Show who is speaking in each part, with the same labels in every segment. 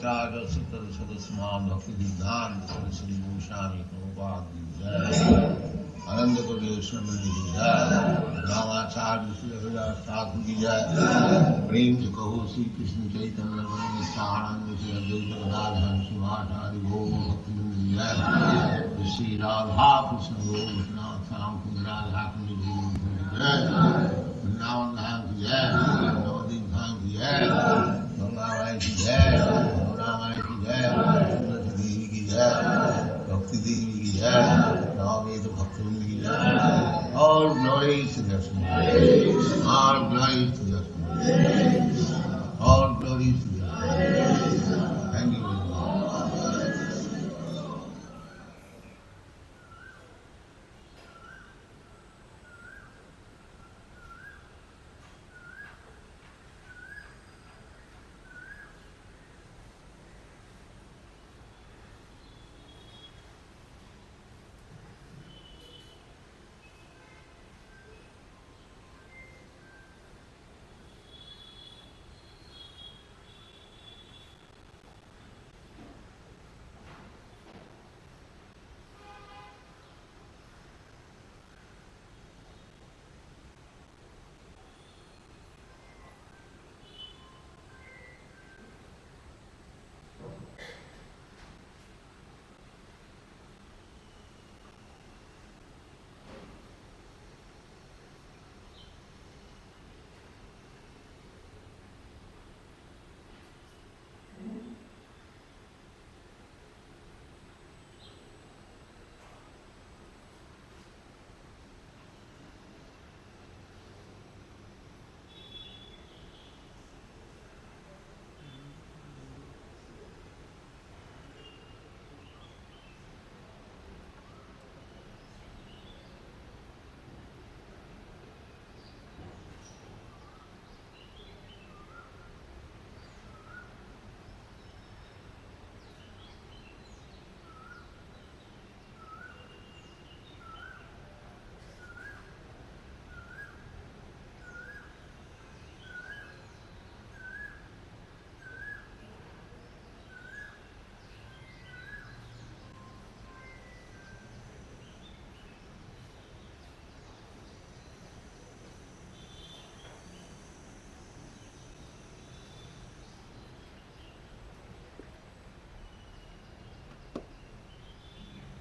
Speaker 1: Pankaja Sutta Sadasman Bhaktivednata Saraswati Goswami Prabhupada Ki Jai Ananda Kodesh Swami Ki Jai Ramacharya Sri Haridas Thakur Ki Jai Prem Se Kaho Sri Krishna Chaitanya Prabhu Nityananda Sri Advaita Gadadhar Sivasari Gaur Bhaktivinoda Ki Jai Sri Radha Krishna Gaur Vishnath Sam Kund Radha Kundi Gaur Ki Jai Vrindavan Dham Ki Jai Navadip Dham Ki Jai Ganga Mai Ki Jai Yamuna Mai Ki Jai Surati Devi Ki Jai Bhakti Devi Ki Jai Navaveda Bhaktivinoda Ki Jai. All glory to the Swami. All glory to the Swami. All glory to the Swami. Thank you very much.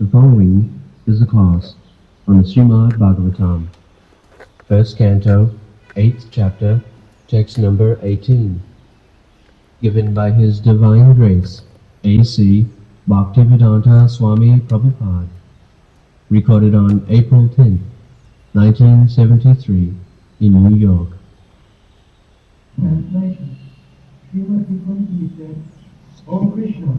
Speaker 2: The following is a class on the Srimad Bhagavatam, first canto, 8th chapter, text number 18, given by His Divine Grace, A.C. Bhaktivednata Swami Prabhupada, recorded on April 10, 1973, in New York.
Speaker 3: Translation. Srila frequently said, O Krishna,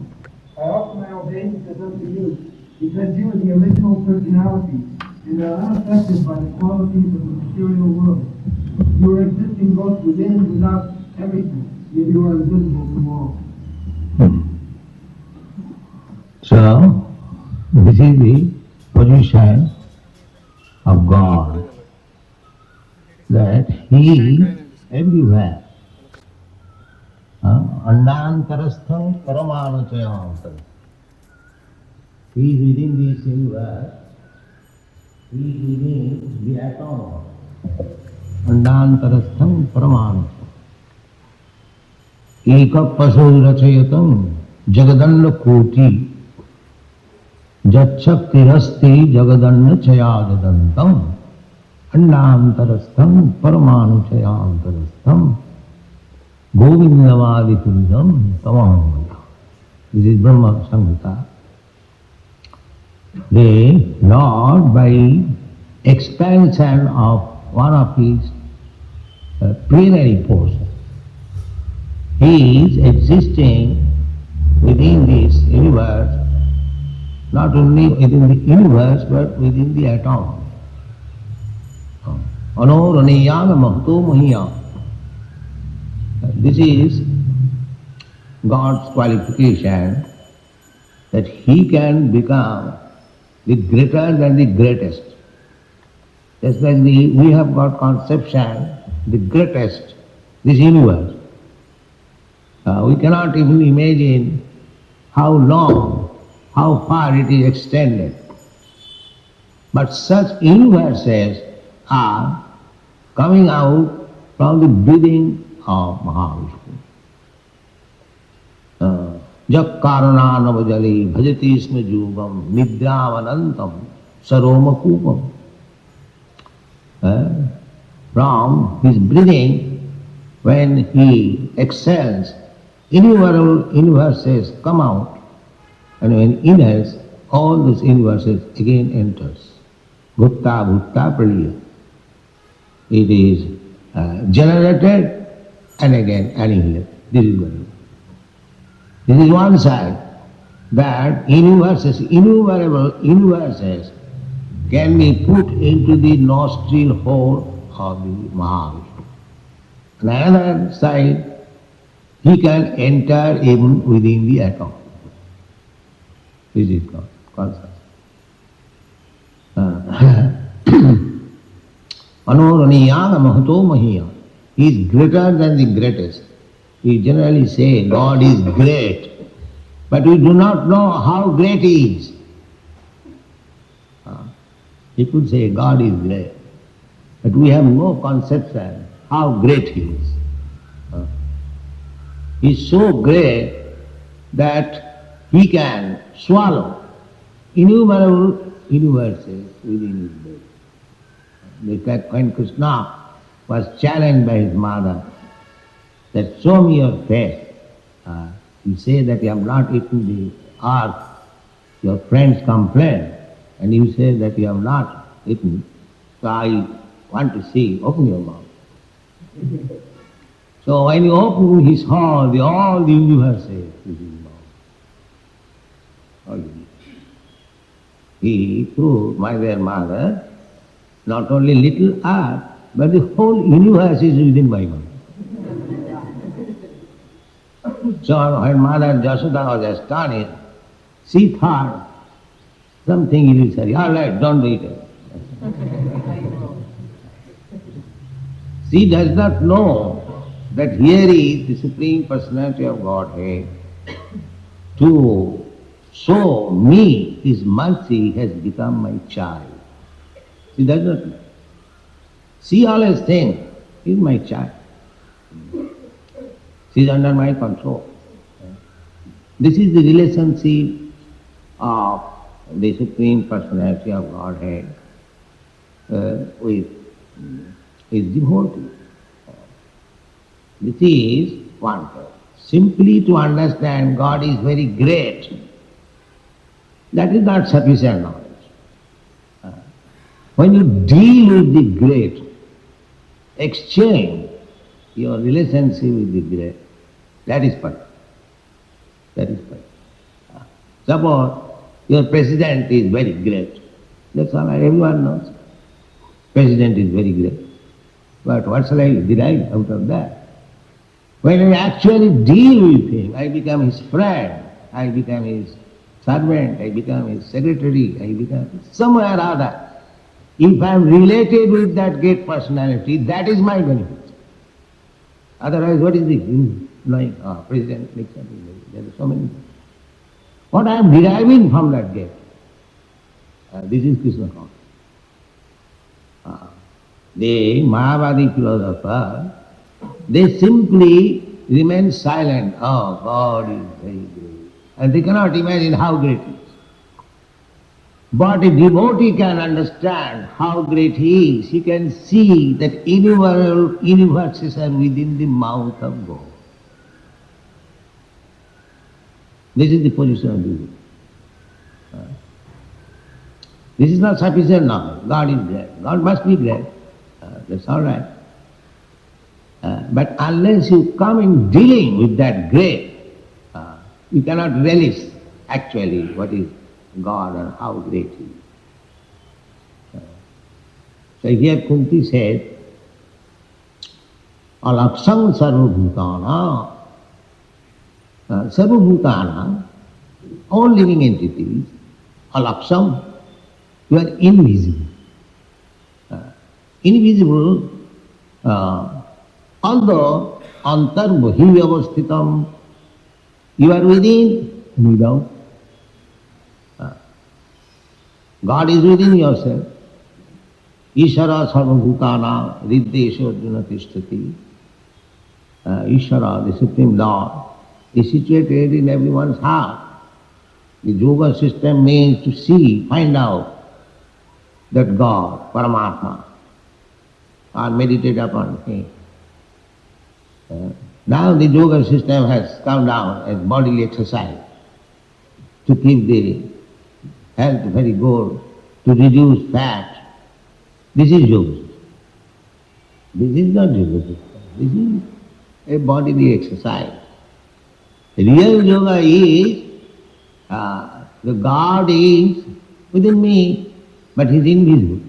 Speaker 3: I offer my obeisances unto you, because you are the original personality, and are unaffected by the qualities of the material world. You are existing both within and without everything, yet you are invisible to all.
Speaker 4: So, this is the position of God, that He is everywhere. Andantarastham Paramanachayam. He is within this universe, He is within the atom. Andantarastham Paramanachayam. Eka pasurachayatam Jagadanda Koti Jachaktirasti Jagadanna Chayadadantam Andantarastham Paramanuchayantarastham Govindavadipundam Tamamaya. This is Brahma Samhita. The Lord, by expansion of one of His plenary portion, He is existing within this universe, not only within the universe, but within the atom. Anoraniyana mahto mahiyam. This is God's qualification, that He can become the greater than the greatest. Just like we have got conception, the greatest, this universe. We cannot even imagine how long, how far it is extended. But such universes are coming out from the breathing of Mahavishnu. Jap karana navajali bhajati isma jugam nidravanantam saroma kupam. From his breathing, when he exhales, innumerable universes come out, and when he inhales, all those universes again enters. Bhutta bhutta praliya. It is generated and again annihilated. This is one. This is one side, that universes, innumerable universes can be put into the nostril hole of the Mahavishnu. On another side, he can enter even within the atom. This is called consciousness. Anoraniyana mahato mahiya. He is greater than the greatest. We generally say God is great, but we do not know how great He is. People say God is great, but we have no conception how great He is. He is so great that He can swallow innumerable universes within His body. Because when Krishna was challenged by his mother, that show me your face. You say that you have not eaten the earth. Your friends complain, and you say that you have not eaten. So I want to see. Open your mouth. So when you open his heart, all the universe is in his mouth. He, through my dear mother, not only little earth, but the whole universe is within my mouth. So when Mother Jasoda was astonished, she thought something illusory. All right, don't do it. She does not know that here is the Supreme Personality of Godhead to show me His mercy has become my child. She does not know. She always thinks, he is my child. She is under my control. This is the relationship of the Supreme Personality of Godhead with his devotee. This is one thing. Simply to understand God is very great, that is not sufficient knowledge. When you deal with the great, exchange your relationship with the great, that is perfect. That is perfect. Suppose your president is very great. That's all everyone knows. President is very great. But what shall I derive out of that? When I actually deal with him, I become his friend, I become his servant, I become his secretary, I become somewhere or other. If I am related with that great personality, that is my benefit. Otherwise, what is the knowing President Nixon? There are so many things. What I am deriving from that gift, this is Krishna consciousness. The Mayavadi philosopher, they simply remain silent. Oh, God is very great. And they cannot imagine how great He is. But a devotee can understand how great He is. He can see that innumerable universes are within the mouth of God. This is the position of devotee. This is not sufficient knowledge. God is great. God must be great. That's all right. But unless you come in dealing with that great, you cannot relish actually what is God and how great He is. So here Kunti said, Alaksam sarvabhutana, sarvabhutana, all living entities, alaksam, you are invisible. Invisible, although antarbhi avasthitam. You are within and without. God is within yourself. Ishara sarvabhutana riddesha arjuna tishtati. Ishara, the Supreme Lord, is situated in everyone's heart. The yoga system means to see, find out that God, Paramatma, or meditate upon Him. Now the yoga system has come down as bodily exercise to keep the health very good, to reduce fat. This is yoga. This is not yoga system. This is a bodily exercise. Real yoga is the God is within me, but He is invisible.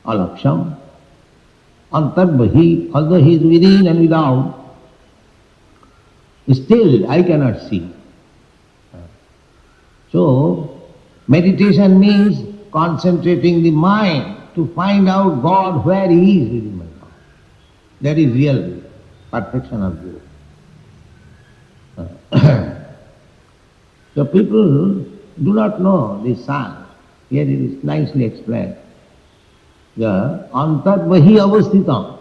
Speaker 4: Alaksham. Antarbhi, although He is within and without, still I cannot see. So, meditation means concentrating the mind to find out God where He is within my mind. That is real perfection of yoga. So people do not know this science. Here it is nicely explained. The antarbhi avasthitam,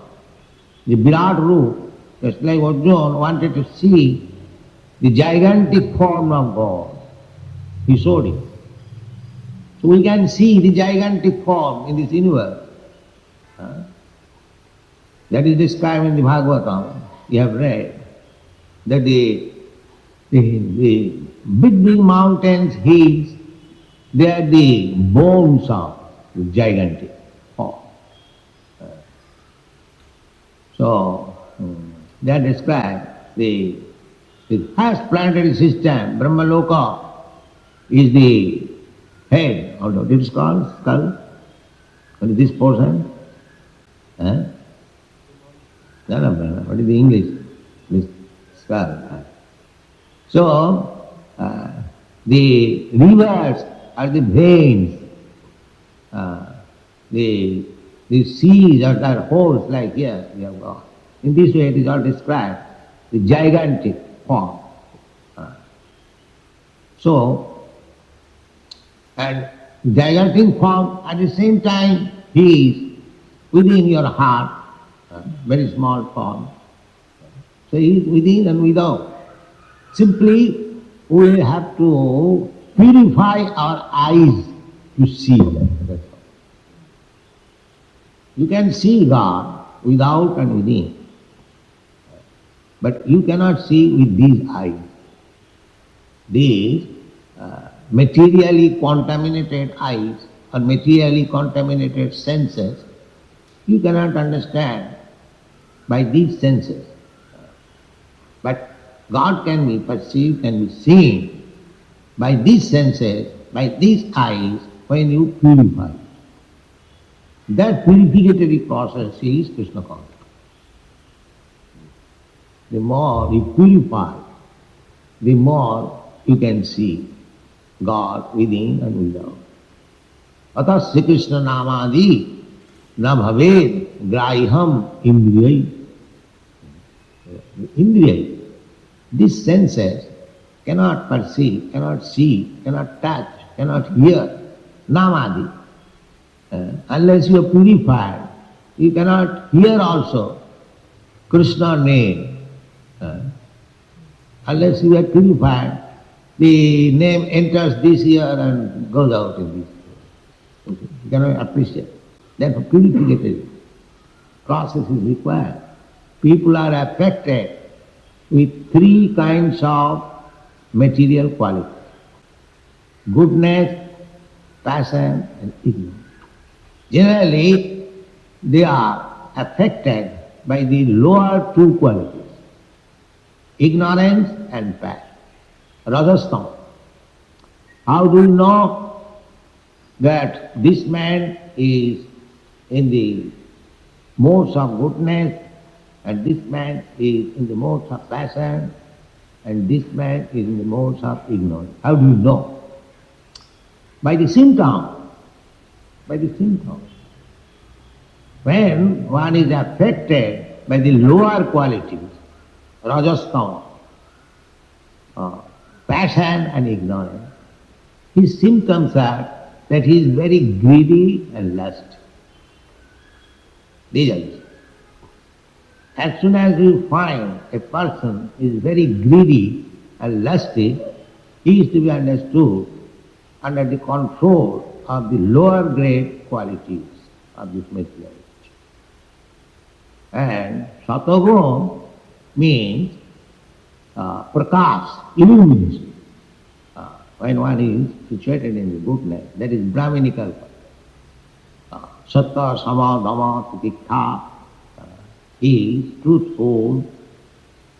Speaker 4: the Virat Roop, just like Arjuna wanted to see the gigantic form of God. He showed it. So we can see the gigantic form in this universe. That is described in the Bhagavatam. You have read that the big mountains, hills, they are the bones of the gigantic form. So they are described. The first planetary system, Brahmaloka, is the head, although it is called skull. What is this portion? No, what is the English? This skull. So, the rivers are the veins, the seas are holes like here we have got. In this way it is all described, the gigantic form. So, and gigantic form at the same time He is within your heart, very small form. So He is within and without. Simply, we have to purify our eyes to see Him. That's all. You can see God without and within, but you cannot see with these eyes. These materially contaminated eyes or materially contaminated senses, you cannot understand by these senses. But God can be perceived, can be seen by these senses, by these eyes, when you purify. That purificatory process is Krishna consciousness. The more you purify, the more you can see God within and without. Atas Sri Krishna namadi na bhaved graham indriyai. Indriyai. These senses cannot perceive, cannot see, cannot touch, cannot hear. Namadi. Unless you are purified, you cannot hear also Krishna name. Unless you are purified, the name enters this ear and goes out in this ear. Okay. You cannot appreciate. Therefore purificatory process is required. People are affected with three kinds of material qualities: goodness, passion and ignorance. Generally, they are affected by the lower two qualities, ignorance and passion. Rajasthan. How do you know that this man is in the modes of goodness and this man is in the modes of passion and this man is in the modes of ignorance? How do you know? By the symptom. By the symptom. When one is affected by the lower qualities, rajastama, passion and ignorance. His symptoms are that he is very greedy and lust. These are his. As soon as you find a person is very greedy and lusty, he is to be understood under the control of the lower grade qualities of this material. And satoguna means prakash, illumination. When one is situated in the goodness, that is Brahminical. Sattva, sama, dhamma, titikha. He is truthful,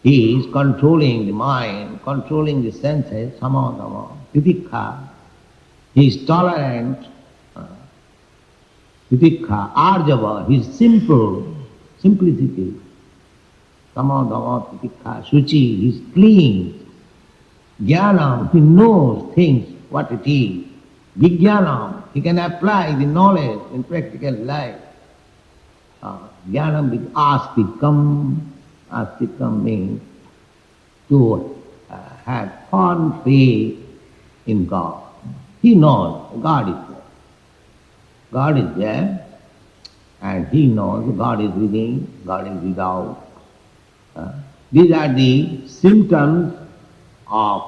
Speaker 4: he is controlling the mind, controlling the senses, sama, dhamma, titikha. He is tolerant, titikha, arjava, he is simple, simplicity. Sama, dhamma, titikha, suci, he is clean. Jnanam, he knows things, what it is. Vijnanam, he can apply the knowledge in practical life. Jnanam is astikam. Astikam means to have fond faith in God. He knows God is there. God is there, and he knows God is within, God is without. These are the symptoms of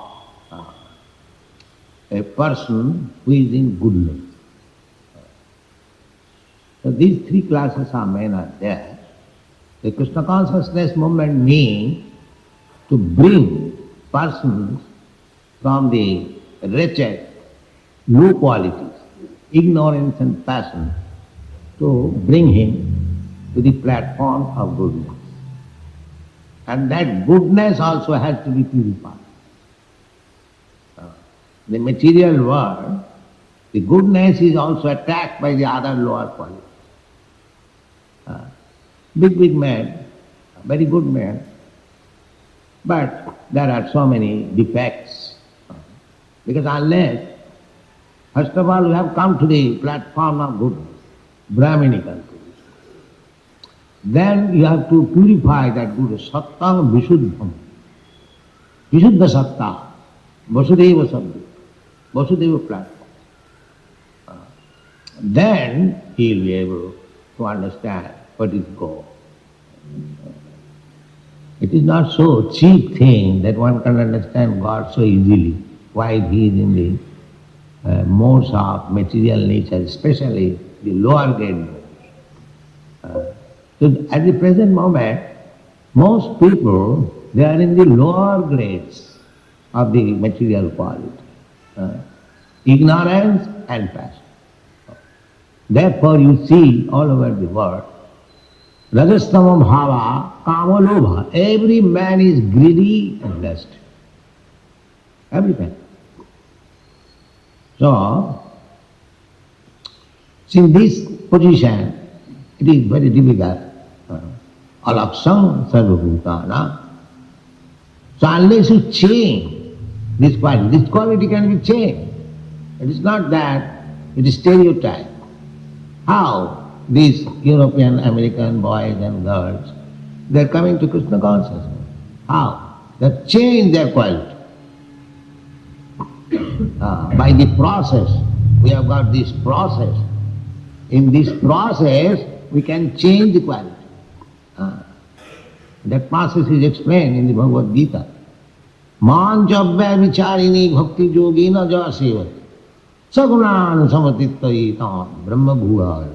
Speaker 4: a person who is in goodness. So these three classes of men are there. The Krishna consciousness movement means to bring persons from the wretched, low qualities, ignorance and passion, to bring him to the platform of goodness. And that goodness also has to be purified. The material world, the goodness is also attacked by the other lower qualities. Big man, very good man, but there are so many defects. Because unless, first of all, we have come to the platform of goodness, Brahminical goodness, then you have to purify that goodness, Sattam Vishuddham, Vishuddha Satta, Vasudeva Sabdha, Vasudeva platform. Then he will be able to understand what is God. It is not so cheap thing that one can understand God so easily while he is in the modes of material nature, especially the lower grade modes. So at the present moment, most people, they are in the lower grades of the material quality. Ignorance and passion. Therefore you see all over the world, Rajastama bhava, kama lobha. Every man is greedy and lust. Every man. So, in this position, it is very difficult. Alaksam sarvabhutana. So unless you change this quality can be changed. It is not that it is stereotype. How? These European, American boys and girls, they are coming to Krishna consciousness. How? They have changed their quality. By the process, we have got this process. In this process, we can change the quality. That process is explained in the Bhagavad Gita. Manchabhya vicharini bhakti yogina jasevati sagunan samatitvayitam brahma bhugaya.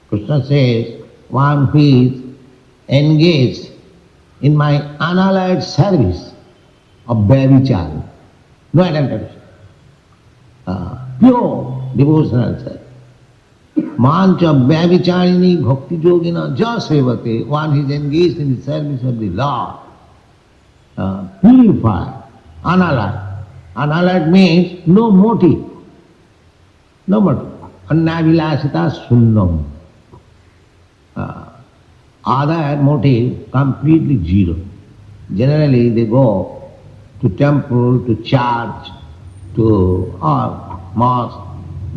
Speaker 4: Krishna says, one who is engaged in my unalloyed service of Bhavichari, no identification, pure devotional service. Mancha Bhavicharini Bhakti Yogina Jasevate, one who is engaged in the service of the Lord, purified, unalloyed. Unalloyed means no motive, no motive. Annavilasita sunnam. Other motive completely zero. Generally they go to temple, to church, to mosque,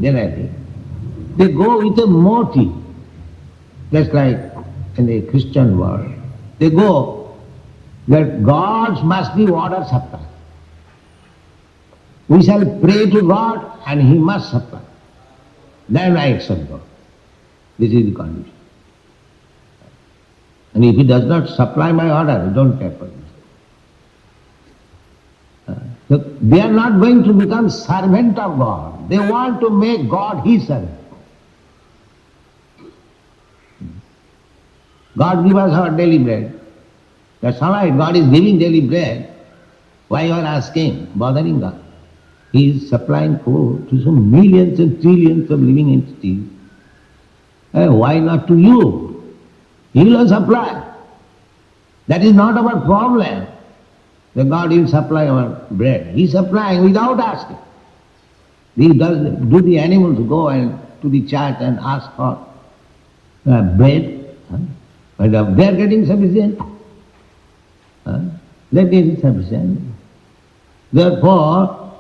Speaker 4: generally. They go with a motive. Just like in the Christian world, they go that gods must be water supply. We shall pray to God and He must supply. Then I accept God. This is the condition. And if He does not supply my order, I don't care for this. So they are not going to become servant of God. They want to make God His servant. God give us our daily bread. That's all right. God is giving daily bread. Why you are asking, bothering God? He is supplying food to some millions and trillions of living entities. Why not to you? He will supply. That is not our problem. The God will supply our bread. He is supplying without asking. Do the animals go and to the church and ask for bread? But they are getting sufficient. They are getting sufficient. Therefore,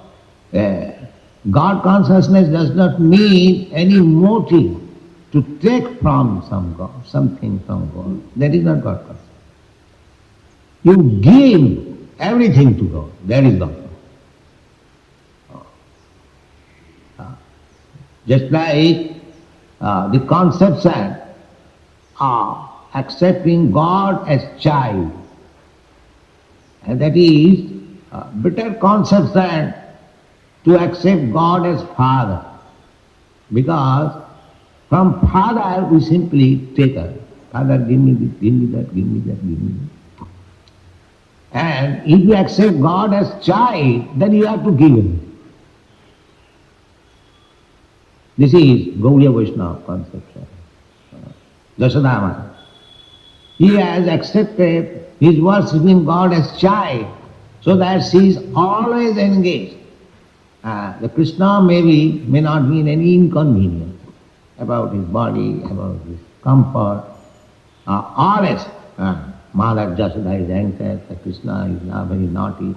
Speaker 4: God consciousness does not need any motive to take from some God, something from God. That is not God consciousness. You give everything to God. That is God. Just like the conception of accepting God as child, and that is a better conception to accept God as Father, because from Father we simply take her. Father, give me this, give me that, give me that, give me that. And if you accept God as child, then you have to give Him. This is Gaudiya Vaishnava conception. Dasadama. He has accepted, he is worshipping God as child, so that she is always engaged. The Krishna may not be in any inconvenience about his body, about his comfort. Always, Mother Jasoda is anxious, that Krishna is now very naughty.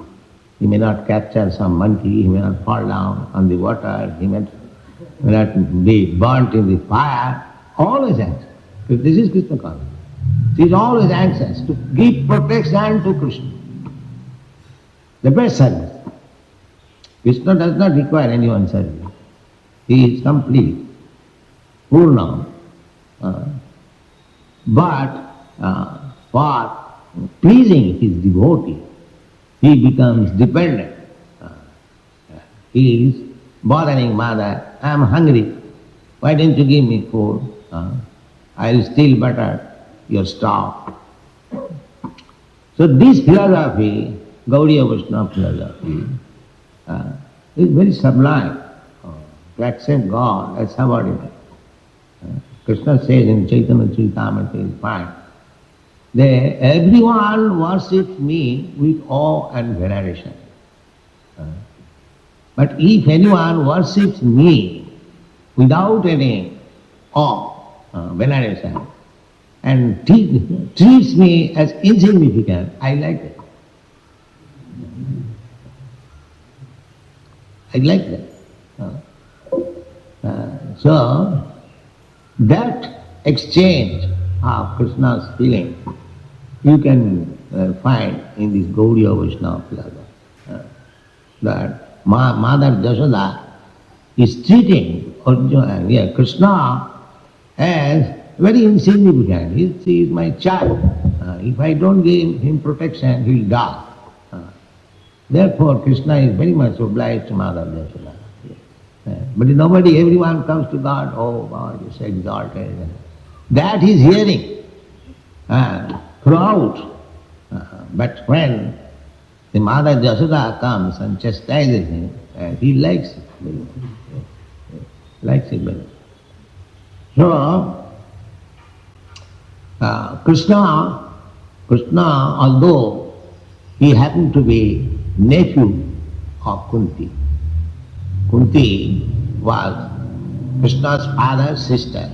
Speaker 4: He may not capture some monkey, he may not fall down on the water, he may not be burnt in the fire. Always anxious. This is Krishna consciousness. She is always anxious to give protection to Krishna. The best service. Krishna does not require anyone's service. He is complete, Purna. But for pleasing his devotee, he becomes dependent. He is bothering Mother, I am hungry, why don't you give me food? I will steal butter, you are starved. So this philosophy, Gaudiya Vaishnava philosophy, is very sublime, to accept God as subordinate. Krishna says in Chaitanya Charitamrita, is fine. Everyone worships me with awe and veneration. But if anyone worships me without any awe, veneration, and treats me as insignificant, I like it. I like that. So, that exchange of Krishna's feeling you can find in this Gaudiya Vaishnava philosophy. That Mother Jasoda is treating Krishna as very insignificant. He is my child. If I don't give him protection, he will die. Therefore, Krishna is very much obliged to Mother Jasoda. But nobody, everyone comes to God, oh God, you say exalted. That he is hearing throughout. But when the Mother Jasoda comes and chastises him, he likes it very much. Likes it very much. So, Krishna, although he happened to be nephew of Kunti, Kunti was Krishna's father's sister.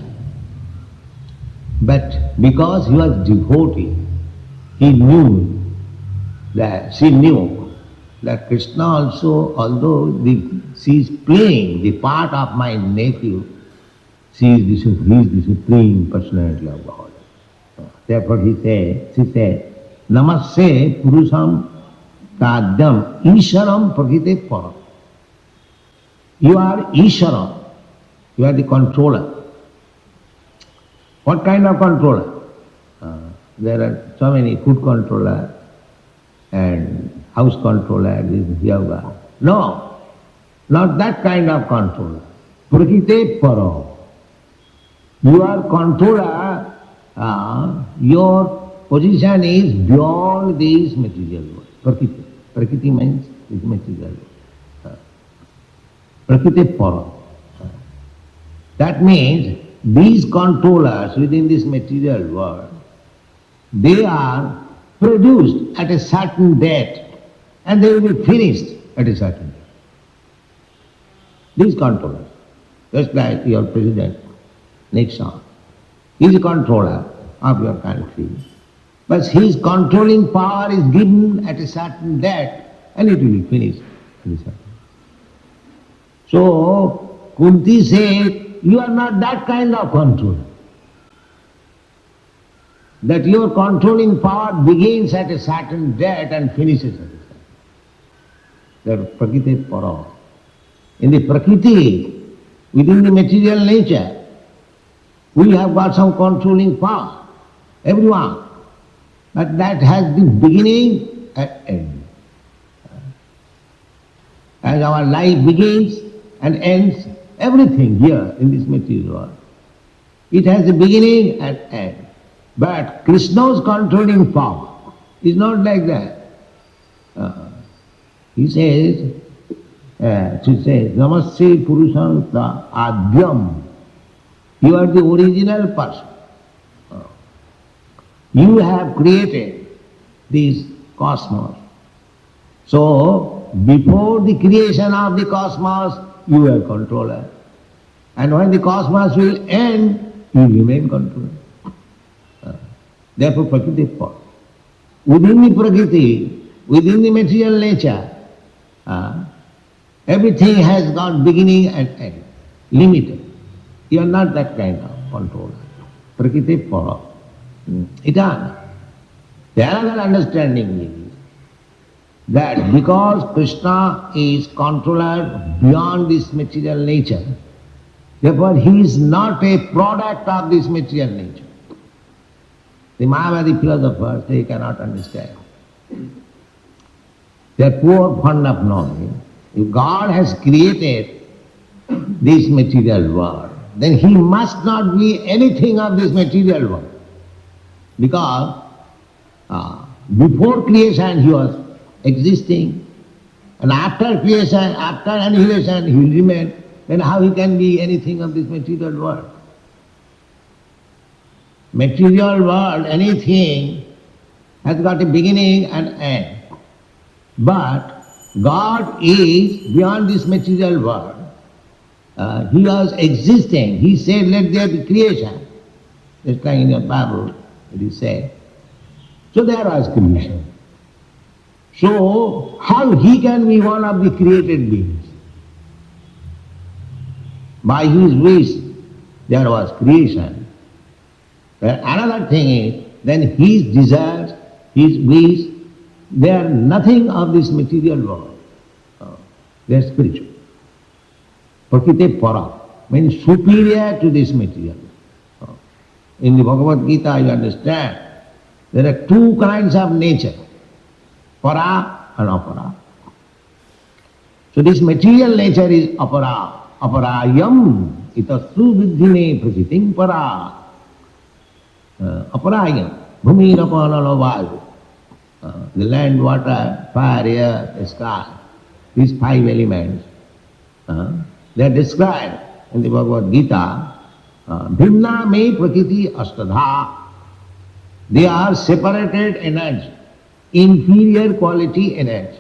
Speaker 4: But because he was devotee, she knew that Krishna also, although she is playing the part of my nephew, he is the Supreme Personality of God. Therefore she said, Namaste Purusham Tadyam Isharam Prakite Param. You are Ishara. You are the controller. What kind of controller? There are so many food controller and house controller, this yoga. No, not that kind of controller. Prakite Param. You are controller, your position is beyond this material world. Prakriti. Prakriti means this material world. Prakriti Param. That means these controllers within this material world, they are produced at a certain date and they will be finished at a certain date. These controllers, just like your president, Nixon, he is a controller of your country, but his controlling power is given at a certain date and it will be finished at a certain date. So, Kunti said, you are not that kind of controller. That your controlling power begins at a certain date and finishes at a certain date. That Prakriti Para. In the Prakriti, within the material nature, we have got some controlling power, everyone. But that has the beginning and end. As our life begins and ends, everything here in this material world, it has a beginning and end. But Krishna's controlling power is not like that. He says, she says, Namaste Purusham Adyam. You are the original person. You have created this cosmos. So, before the creation of the cosmos, you were controller. And when the cosmos will end, you remain controller. Therefore, Prakriti Param. Within the Prakriti, within the material nature, everything has got beginning and end, limited. You are not that kind of controller. Prakriti Param. Eternal. The another understanding is that because Krishna is controller beyond this material nature, therefore he is not a product of this material nature. The Mayavadi philosophers, they cannot understand. They are poor fond of knowing. If God has created this material world, then he must not be anything of this material world. Because before creation he was existing, and after creation, after annihilation, he will remain. Then how he can be anything of this material world? Material world, anything has got a beginning and end. But God is beyond this material world. He was existing. He said, let there be creation. Just like in your Bible, it is said. So there was creation. So how he can be one of the created beings? By his wish there was creation. But another thing is, then his desires, his wish, they are nothing of this material world. They are spiritual. Prakriti Para means superior to this material. In the Bhagavad Gita you understand, there are two kinds of nature, para and apara. So this material nature is apara. Aparayam itasu viddhine prakritim para. Aparayam, bhumi rapana vayu. The land, water, fire, air, the sky, these five elements, they are described in the Bhagavad Gita. Bhimna me prakriti astadha. They are separated energy, inferior quality energy.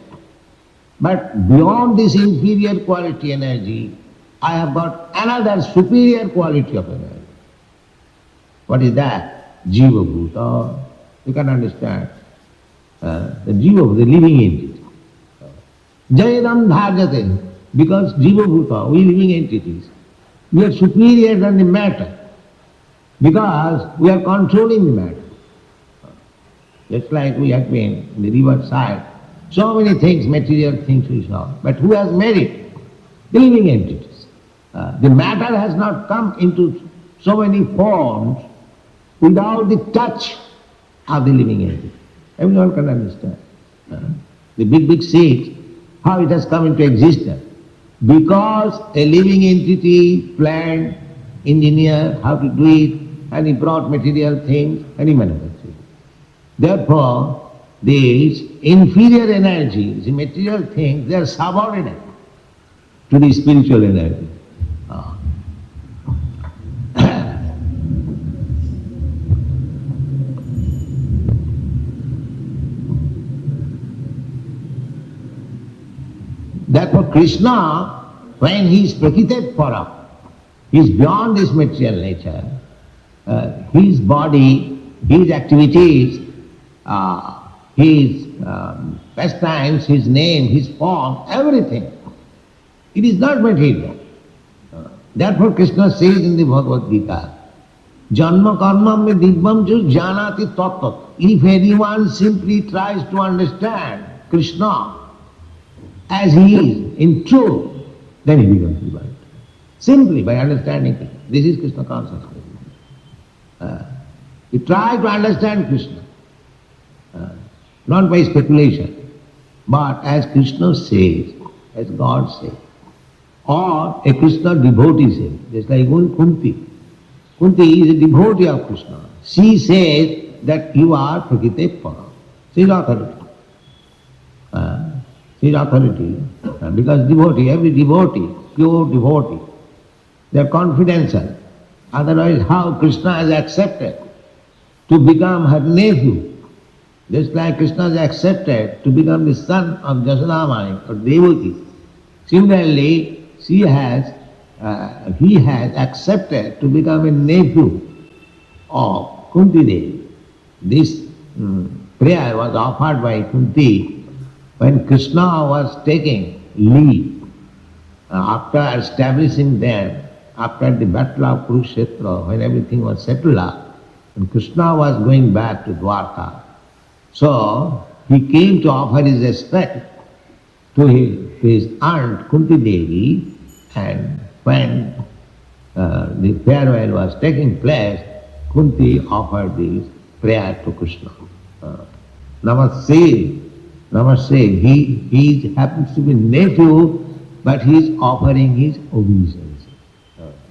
Speaker 4: But beyond this inferior quality energy, I have got another superior quality of energy. What is that? Jiva Bhuta. You can understand. The Jiva, the living entity. Jayadam Dharjate. Because Jiva Bhuta, we living entities, we are superior than the matter. Because we are controlling the matter. Just like we have been in the river side. So many things, material things we saw. But who has made it? The living entities. The matter has not come into so many forms without the touch of the living entity. Everyone can understand. The big seed, how it has come into existence. Because a living entity planned, engineered how to do it, and he brought material things and he manufactured it. Therefore, these inferior energies, the material things, they are subordinate to the spiritual energy. Therefore, Krishna, when he is Prakritetpara, he is beyond this material nature. His body, his activities, his pastimes, his name, his form, everything, it is not material. Therefore, Krishna says in the Bhagavad Gita, Janma karma me dibbam ju janati tattat. If anyone simply tries to understand Krishna as he is in truth, then he becomes divine. Simply by understanding Krishna. This is Krishna consciousness. You try to understand Krishna, not by speculation, but as Krishna says, as God says, or a Krishna devotee says, just like Kunti. Kunti is a devotee of Krishna. She says that you are Prakritetpara. She is authority. She is authority, because devotee, every devotee, pure devotee, they are confidential. Otherwise, how Krishna has accepted to become her nephew, just like Krishna has accepted to become the son of Jasodamai or Devaki. Similarly, he has accepted to become a nephew of Kunti Devi. This prayer was offered by Kunti when Krishna was taking leave after establishing them, after the battle of Kurukshetra, when everything was settled up, and Krishna was going back to Dwarka. So he came to offer his respect to his aunt Kunti Devi, and when the farewell was taking place, Kunti offered this prayer to Krishna. Namaste. Namaste. He happens to be nephew, but he is offering his obeisance.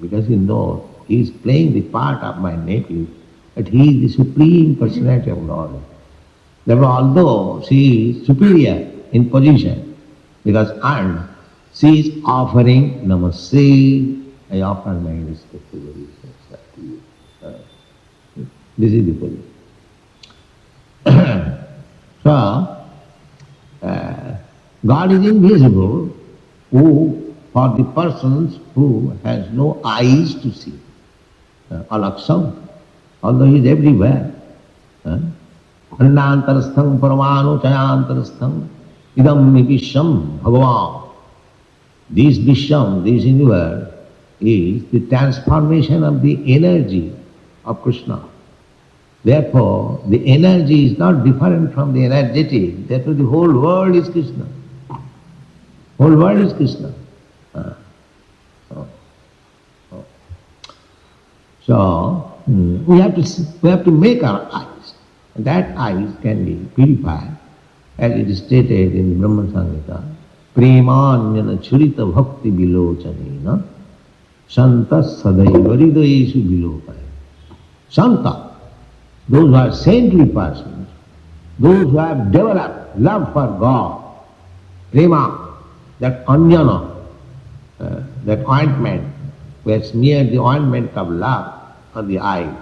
Speaker 4: Because he knows he is playing the part of my nephew, but he is the Supreme Personality of Lord. Therefore, although she is superior in position, because aunt, she is offering Namaste, I offer my respectful obeisance to you. This is the position. So, God is invisible for the persons who has no eyes to see. Alaksam, although he is everywhere. Annantarastham paramanu chayantarastham idam visham bhagavan. This visham, this universe, is the transformation of the energy of Krishna. Therefore, the energy is not different from the energetic. Therefore, the whole world is Krishna. Whole world is Krishna. So, we have to make our eyes. And that eyes can be purified, as it is stated in the Brahma Samhita. Premanyana churita bhakti vilochanena santa sadaiva hridayeshu vilopaya. Santa, those who are saintly persons, those who have developed love for God, prema, that anjana, that ointment, where smear the ointment of love on the eyes.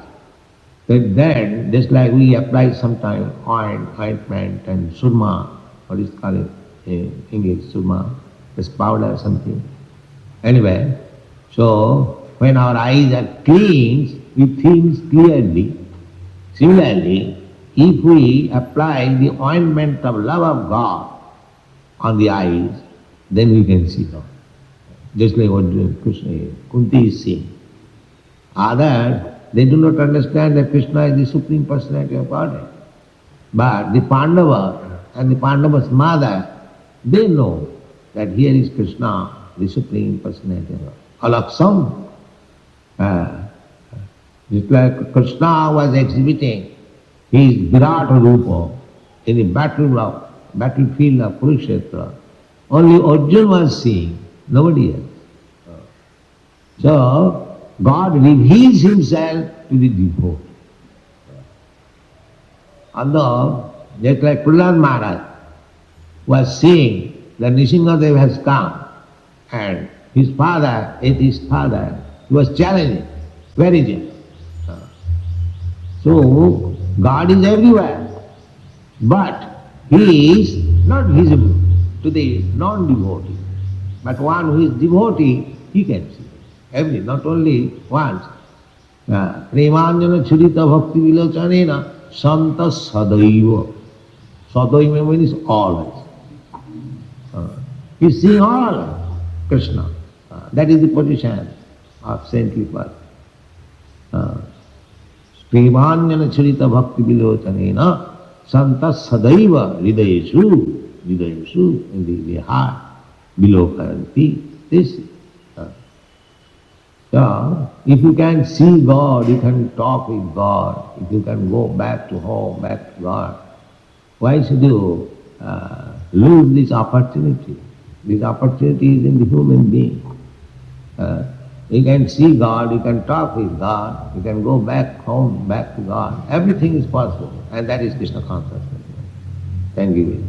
Speaker 4: Then, just like we apply sometimes ointment and surma, what is called in English, surma, this powder or something. Anyway, so when our eyes are cleansed, we think clearly. Similarly, if we apply the ointment of love of God on the eyes, then we can see God. Just like what Kunti is saying. Others, they do not understand that Krishna is the Supreme Personality of Godhead. But the Pandava and the Pandava's mother, they know that here is Krishna, the Supreme Personality. Alaksam. Just like Krishna was exhibiting his Virata Rupa in the battlefield of Kurukshetra. Only Arjuna was seeing, nobody else. So, God reveals himself to the devotee. Although, just like Prahlad Maharaj was seeing that Nrsimhadev has come and his father, atheist father, he was challenging, where is it? So, God is everywhere, but he is not visible to the non-devotee. But one who is devotee, he can see every, not only once. Premanjana churita bhakti vilochanena santa sadaiva. Sadaiva means always. He is seeing all Krishna. That is the position of saintly person. Premanjana churita bhakti vilochanena santa sadaiva hridayeshu. Hridayeshu, in the heart, below karanti. This. So, if you can see God, you can talk with God, if you can go back to home, back to God, why should you lose this opportunity? This opportunity is in the human being. You can see God, you can talk with God, you can go back home, back to God. Everything is possible, and that is Krishna consciousness. Thank you.